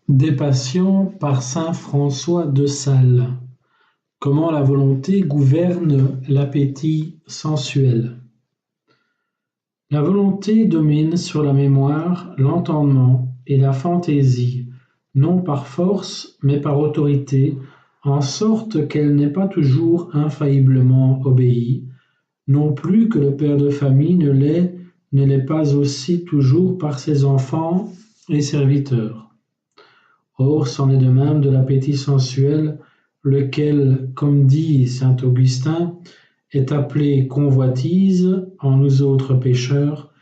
Des passions par saint François de Sales. Comment la volonté gouverne l'appétit sensuel. La volonté domine sur la mémoire, l'entendement et la fantaisie, non par force, mais par autorité, en sorte qu'elle n'est pas toujours infailliblement obéie, non plus que le père de famille ne l'est pas aussi toujours par ses enfants et serviteurs. Or, c'en est de même de l'appétit sensuel, lequel, comme dit saint Augustin, est appelé convoitise en nous autres pécheurs,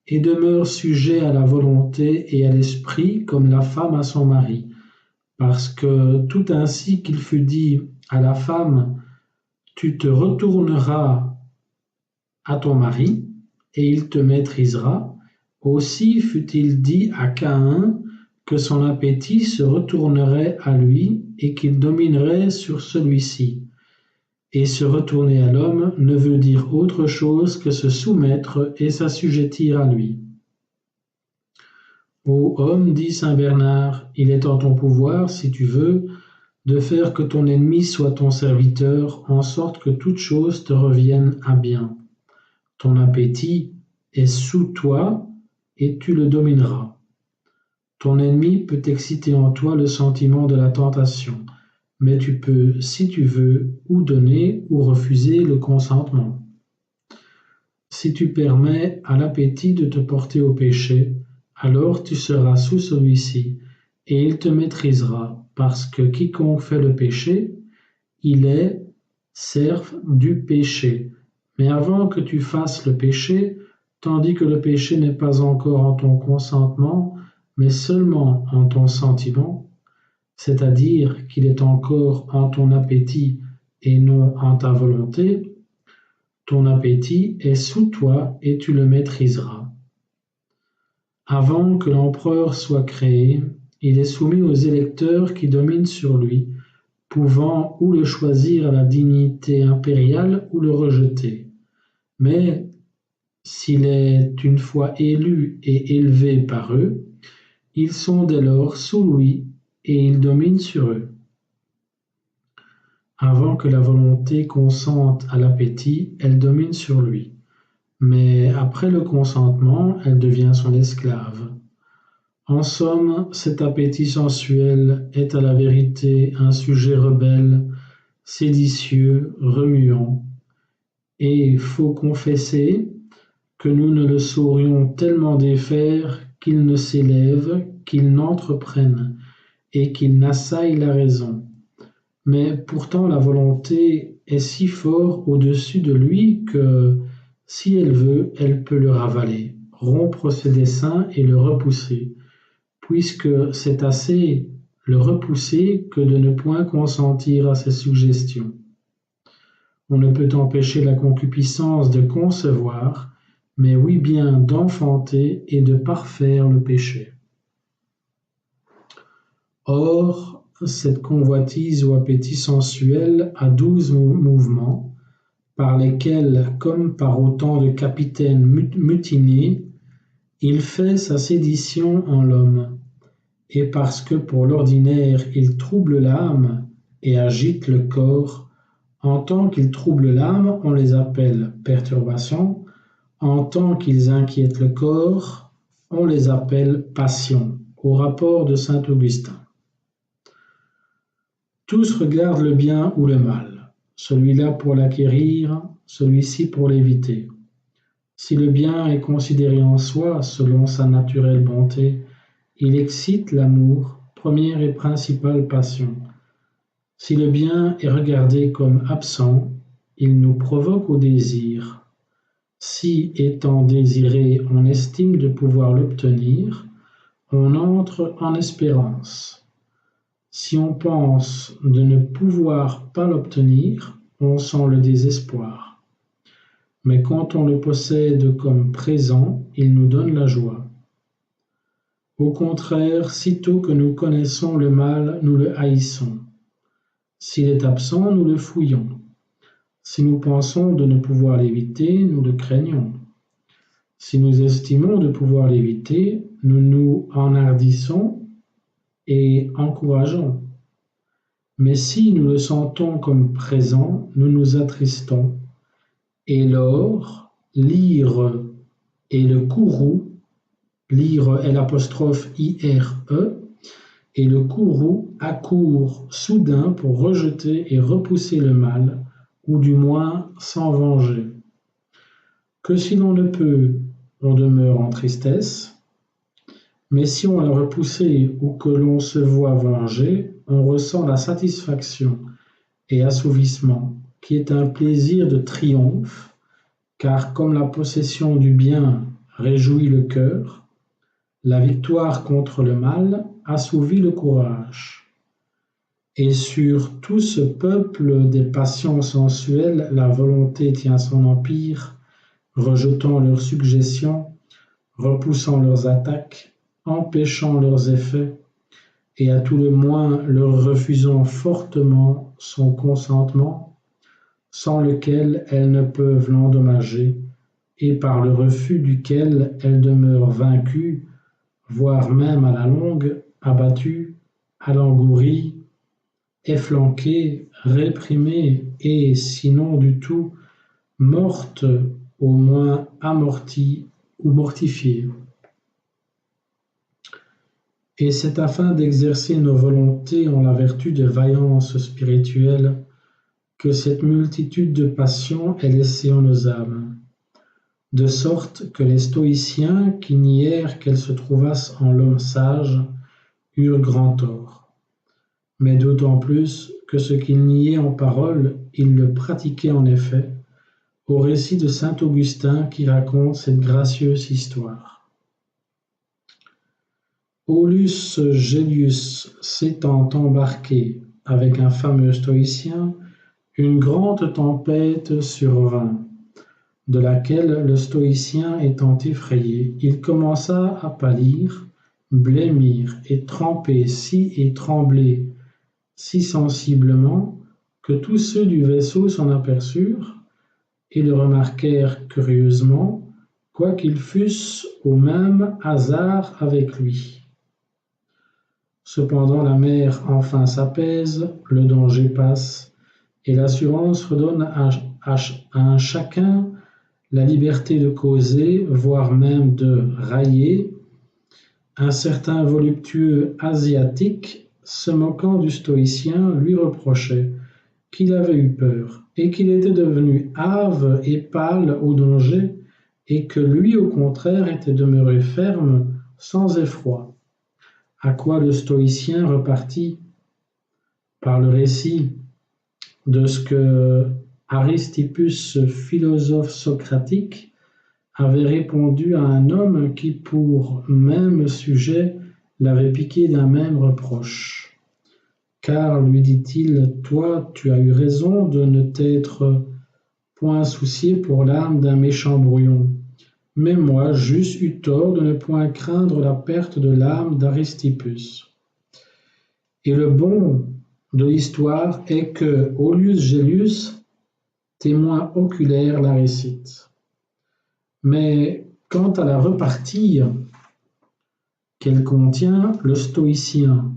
et demeure sujet à la volonté et à l'esprit comme la femme à son mari, parce que tout ainsi qu'il fut dit à la femme, tu te retourneras à ton mari, et il te maîtrisera, aussi fut-il dit à Caïn, que son appétit se retournerait à lui et qu'il dominerait sur celui-ci. Et se retourner à l'homme ne veut dire autre chose que se soumettre et s'assujettir à lui. Ô homme, dit saint Bernard, il est en ton pouvoir, si tu veux, de faire que ton ennemi soit ton serviteur, en sorte que toute chose te revienne à bien. Ton appétit est sous toi et tu le domineras. Ton ennemi peut exciter en toi le sentiment de la tentation, mais tu peux, si tu veux, ou donner ou refuser le consentement. Si tu permets à l'appétit de te porter au péché, alors tu seras sous celui-ci, et il te maîtrisera, parce que quiconque fait le péché, il est serf du péché. Mais avant que tu fasses le péché, tandis que le péché n'est pas encore en ton consentement, mais seulement en ton sentiment, c'est-à-dire qu'il est encore en ton appétit et non en ta volonté, ton appétit est sous toi et tu le maîtriseras. Avant que l'empereur soit créé, il est soumis aux électeurs qui dominent sur lui, pouvant ou le choisir à la dignité impériale ou le rejeter. Mais s'il est une fois élu et élevé par eux, ils sont dès lors sous lui et il domine sur eux. Avant que la volonté consente à l'appétit, elle domine sur lui. Mais après le consentement, elle devient son esclave. En somme, cet appétit sensuel est à la vérité un sujet rebelle, séditieux, remuant. Et faut confesser que nous ne le saurions tellement défaire qu'il ne s'élève, qu'il n'entreprenne, et qu'il n'assaille la raison. Mais pourtant la volonté est si fort au-dessus de lui que, si elle veut, elle peut le ravaler, rompre ses desseins et le repousser, puisque c'est assez le repousser que de ne point consentir à ses suggestions. On ne peut empêcher la concupiscence de concevoir, mais oui bien d'enfanter et de parfaire le péché. Or, cette convoitise ou appétit sensuel a 12 mouvements, par lesquels, comme par autant de capitaines mutinés, il fait sa sédition en l'homme, et parce que pour l'ordinaire il trouble l'âme et agite le corps, en tant qu'ils troublent l'âme, on les appelle perturbations, en tant qu'ils inquiètent le corps, on les appelle passions, au rapport de saint Augustin. Tous regardent le bien ou le mal, celui-là pour l'acquérir, celui-ci pour l'éviter. Si le bien est considéré en soi selon sa naturelle bonté, il excite l'amour, première et principale passion. Si le bien est regardé comme absent, il nous provoque au désir. Si, étant désiré, on estime de pouvoir l'obtenir, on entre en espérance. Si on pense de ne pouvoir pas l'obtenir, on sent le désespoir. Mais quand on le possède comme présent, il nous donne la joie. Au contraire, sitôt que nous connaissons le mal, nous le haïssons. S'il est absent, nous le fouillons. Si nous pensons de ne pouvoir l'éviter, nous le craignons. Si nous estimons de pouvoir l'éviter, nous nous enhardissons et encourageant. Mais si nous le sentons comme présent, nous nous attristons. Et lors, lire et le courroux, lire L'IRE, et le courroux accourt soudain pour rejeter et repousser le mal, ou du moins s'en venger. Que si l'on ne peut, on demeure en tristesse, mais si on l'a repoussé ou que l'on se voit venger, on ressent la satisfaction et assouvissement, qui est un plaisir de triomphe, car comme la possession du bien réjouit le cœur, la victoire contre le mal assouvit le courage. Et sur tout ce peuple des passions sensuelles, la volonté tient son empire, rejetant leurs suggestions, repoussant leurs attaques, empêchant leurs effets, et à tout le moins leur refusant fortement son consentement, sans lequel elles ne peuvent l'endommager, et par le refus duquel elles demeurent vaincues, voire même à la longue abattues, alanguries, efflanquées, réprimées, et sinon du tout mortes, au moins amorties ou mortifiées. Et c'est afin d'exercer nos volontés en la vertu de vaillance spirituelle que cette multitude de passions est laissée en nos âmes, de sorte que les stoïciens, qui nièrent qu'elles se trouvassent en l'homme sage, eurent grand tort. Mais d'autant plus que ce qu'ils niaient en parole, ils le pratiquaient en effet, au récit de saint Augustin qui raconte cette gracieuse histoire. Aulus Gellius s'étant embarqué avec un fameux stoïcien, une grande tempête survint, de laquelle le stoïcien étant effrayé, il commença à pâlir, blêmir et trembler si sensiblement que tous ceux du vaisseau s'en aperçurent et le remarquèrent curieusement, quoiqu'ils fussent au même hasard avec lui. Cependant la mer enfin s'apaise, le danger passe, et l'assurance redonne à un chacun la liberté de causer, voire même de railler. Un certain voluptueux asiatique, se moquant du stoïcien, lui reprochait qu'il avait eu peur, et qu'il était devenu hâve et pâle au danger, et que lui au contraire était demeuré ferme, sans effroi. À quoi le stoïcien repartit par le récit de ce que Aristippus, philosophe socratique, avait répondu à un homme qui, pour même sujet, l'avait piqué d'un même reproche. Car, lui dit-il, toi, tu as eu raison de ne t'être point soucié pour l'âme d'un méchant brouillon. Mais moi, j'eusse eu tort de ne point craindre la perte de l'âme d'Aristippus. Et le bon de l'histoire est que Aulus Gellius, témoin oculaire, la récite. Mais quant à la repartie qu'elle contient, le stoïcien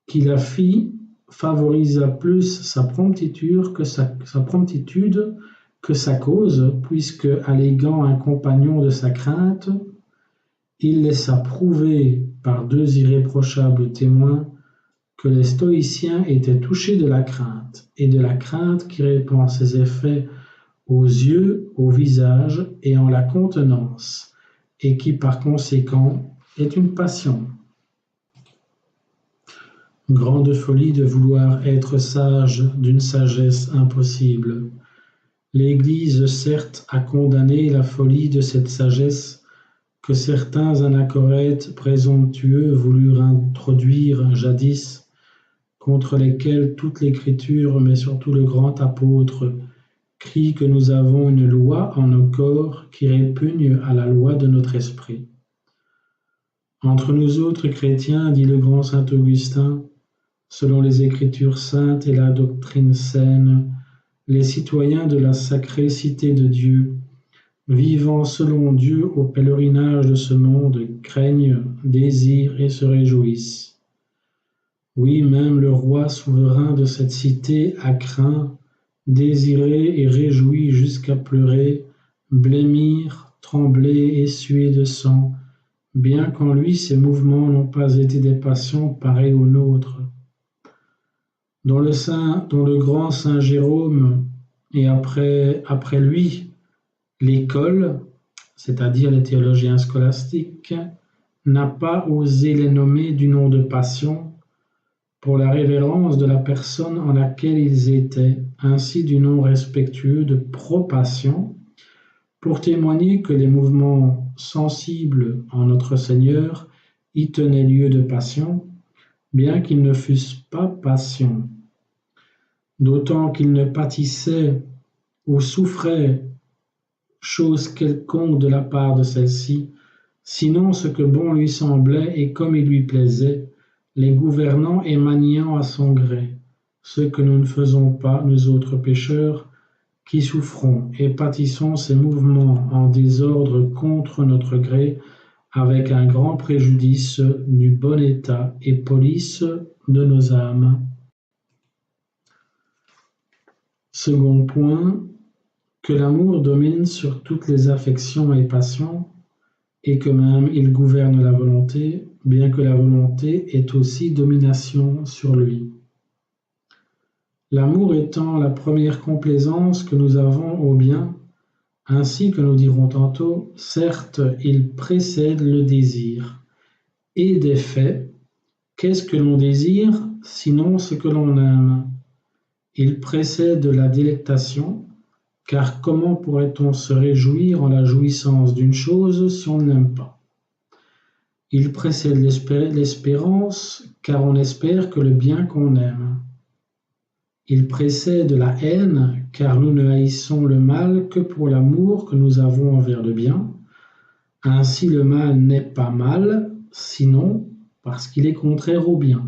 qui la fit favorisa plus sa promptitude que sa cause, puisque, alléguant un compagnon de sa crainte, il laissa prouver par deux irréprochables témoins que les stoïciens étaient touchés de la crainte, et de la crainte qui répand ses effets aux yeux, au visage et en la contenance, et qui par conséquent est une passion. Grande folie de vouloir être sage d'une sagesse impossible. L'Église, certes, a condamné la folie de cette sagesse que certains anachorètes présomptueux voulurent introduire jadis, contre lesquels toute l'Écriture, mais surtout le grand apôtre, crie que nous avons une loi en nos corps qui répugne à la loi de notre esprit. Entre nous autres chrétiens, dit le grand saint Augustin, selon les Écritures saintes et la doctrine saine, les citoyens de la sacrée cité de Dieu, vivant selon Dieu au pèlerinage de ce monde, craignent, désirent et se réjouissent. Oui, même le roi souverain de cette cité a craint, désiré et réjoui jusqu'à pleurer, blêmir, trembler et suer de sang, bien qu'en lui ces mouvements n'ont pas été des passions pareilles aux nôtres. Dont le grand saint Jérôme, et après lui, l'école, c'est-à-dire les théologiens scolastiques, n'a pas osé les nommer du nom de passion, pour la révérence de la personne en laquelle ils étaient, ainsi du nom respectueux de propassion, pour témoigner que les mouvements sensibles en notre Seigneur y tenaient lieu de passion, bien qu'ils ne fussent pas passion, d'autant qu'ils ne pâtissaient ou souffraient chose quelconque de la part de celle-ci, sinon ce que bon lui semblait et comme il lui plaisait, les gouvernant et maniant à son gré, ce que nous ne faisons pas, nous autres pécheurs, qui souffrons et pâtissons ces mouvements en désordre contre notre gré, avec un grand préjudice du bon état et police de nos âmes. Second point, que l'amour domine sur toutes les affections et passions, et que même il gouverne la volonté, bien que la volonté ait aussi domination sur lui. L'amour étant la première complaisance que nous avons au bien, ainsi que nous dirons tantôt, certes, il précède le désir. Et des faits, qu'est-ce que l'on désire, sinon ce que l'on aime? Il précède la délectation, car comment pourrait-on se réjouir en la jouissance d'une chose si on ne l'aime pas? Il précède l'espérance, car on espère que le bien qu'on aime. Il précède la haine, car nous ne haïssons le mal que pour l'amour que nous avons envers le bien. Ainsi le mal n'est pas mal, sinon parce qu'il est contraire au bien.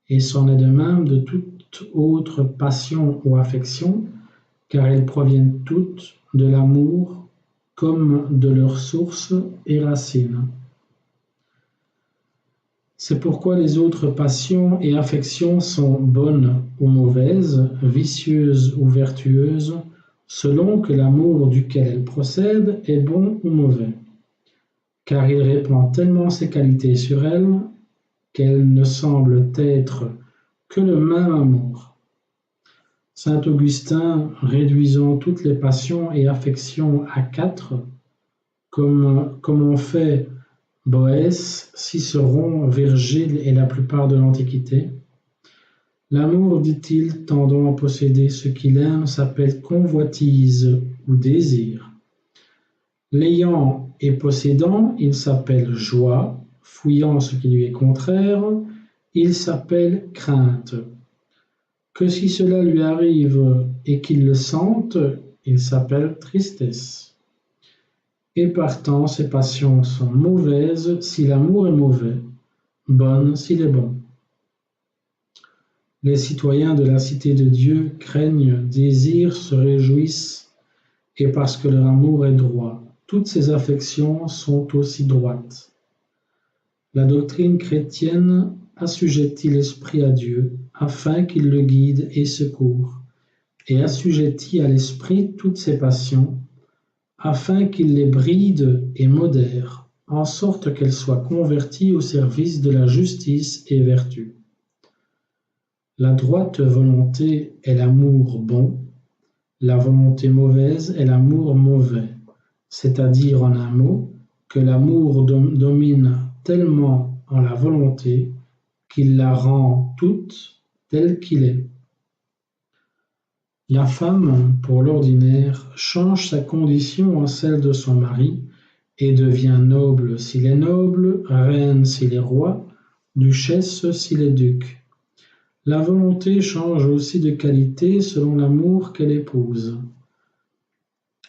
Et c'en est de même de toute autre passion ou affection, car elles proviennent toutes de l'amour comme de leur source et racine. C'est pourquoi les autres passions et affections sont bonnes ou mauvaises, vicieuses ou vertueuses, selon que l'amour duquel elles procèdent est bon ou mauvais. Car il répand tellement ses qualités sur elles qu'elles ne semblent être que le même amour. Saint Augustin, réduisant toutes les passions et affections à 4, comme ont fait Boès, Cicéron, Virgile et la plupart de l'Antiquité, l'amour, dit-il, tendant à posséder ce qu'il aime, s'appelle convoitise ou désir. L'ayant et possédant, il s'appelle joie, fouillant ce qui lui est contraire, il s'appelle crainte. Que si cela lui arrive et qu'il le sente, il s'appelle tristesse. Et partant, ces passions sont mauvaises si l'amour est mauvais, bonnes s'il est bon. Les citoyens de la cité de Dieu craignent, désirent, se réjouissent, et parce que leur amour est droit, toutes ces affections sont aussi droites. La doctrine chrétienne assujettit l'esprit à Dieu, afin qu'il le guide et secoure, et assujettit à l'esprit toutes ses passions, afin qu'il les bride et modère, en sorte qu'elles soient converties au service de la justice et vertu. La droite volonté est l'amour bon, la volonté mauvaise est l'amour mauvais, c'est-à-dire en un mot, que l'amour domine tellement en la volonté qu'il la rend toute telle qu'il est. La femme, pour l'ordinaire, change sa condition en celle de son mari et devient noble s'il est noble, reine s'il est roi, duchesse s'il est duc. La volonté change aussi de qualité selon l'amour qu'elle épouse.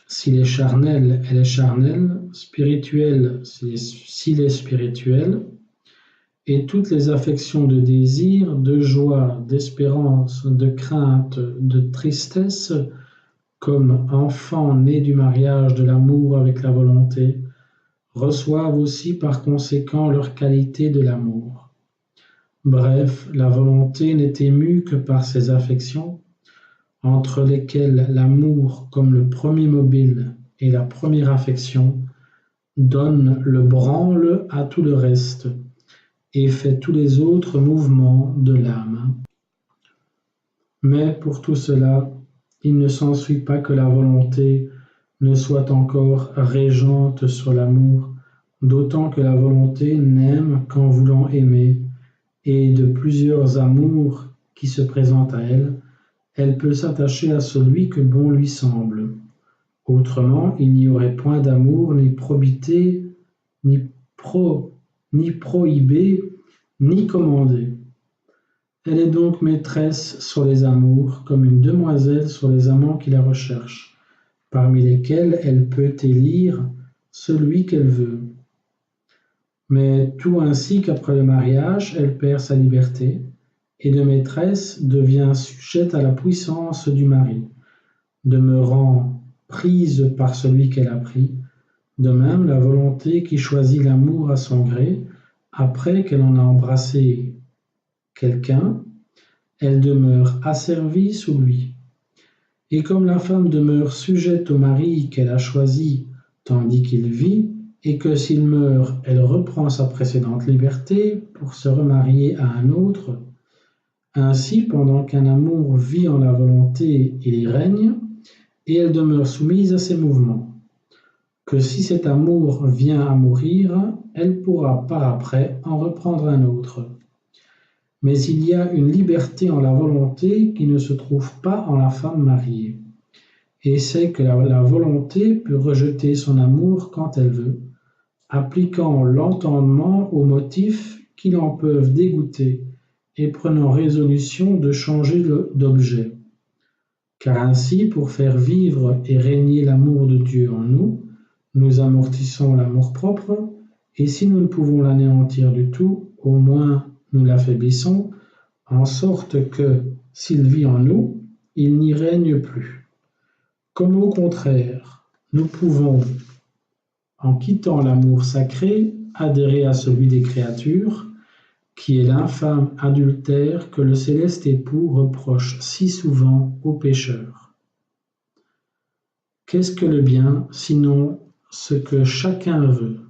S'il est charnel, elle est charnelle, spirituel s'il est spirituel, et toutes les affections de désir, de joie, d'espérance, de crainte, de tristesse, comme enfants nés du mariage de l'amour avec la volonté, reçoivent aussi par conséquent leur qualité de l'amour. Bref, la volonté n'est émue que par ses affections, entre lesquelles l'amour comme le premier mobile et la première affection donne le branle à tout le reste et fait tous les autres mouvements de l'âme. Mais pour tout cela, il ne s'ensuit pas que la volonté ne soit encore régente sur l'amour, d'autant que la volonté n'aime qu'en voulant aimer, et de plusieurs amours qui se présentent à elle, elle peut s'attacher à celui que bon lui semble. Autrement, il n'y aurait point d'amour, ni probité, ni prohibé, ni commandé. Elle est donc maîtresse sur les amours, comme une demoiselle sur les amants qui la recherchent, parmi lesquels elle peut élire celui qu'elle veut. Mais tout ainsi qu'après le mariage, elle perd sa liberté, et de maîtresse devient sujette à la puissance du mari, demeurant prise par celui qu'elle a pris. De même, la volonté qui choisit l'amour à son gré, après qu'elle en a embrassé quelqu'un, elle demeure asservie sous lui. Et comme la femme demeure sujette au mari qu'elle a choisi tandis qu'il vit, et que s'il meurt, elle reprend sa précédente liberté pour se remarier à un autre, ainsi pendant qu'un amour vit en la volonté, il y règne, et elle demeure soumise à ses mouvements. Que si cet amour vient à mourir, elle pourra par après en reprendre un autre. Mais il y a une liberté en la volonté qui ne se trouve pas en la femme mariée. Et c'est que la volonté peut rejeter son amour quand elle veut, appliquant l'entendement aux motifs qui l'en peuvent dégoûter et prenant résolution de changer d'objet. Car ainsi, pour faire vivre et régner l'amour de Dieu en nous, nous amortissons l'amour-propre, et si nous ne pouvons l'anéantir du tout, au moins nous l'affaiblissons, en sorte que, s'il vit en nous, il n'y règne plus. Comme au contraire, nous pouvons, en quittant l'amour sacré, adhérer à celui des créatures, qui est l'infâme adultère que le céleste époux reproche si souvent aux pécheurs. Qu'est-ce que le bien, sinon ce que chacun veut?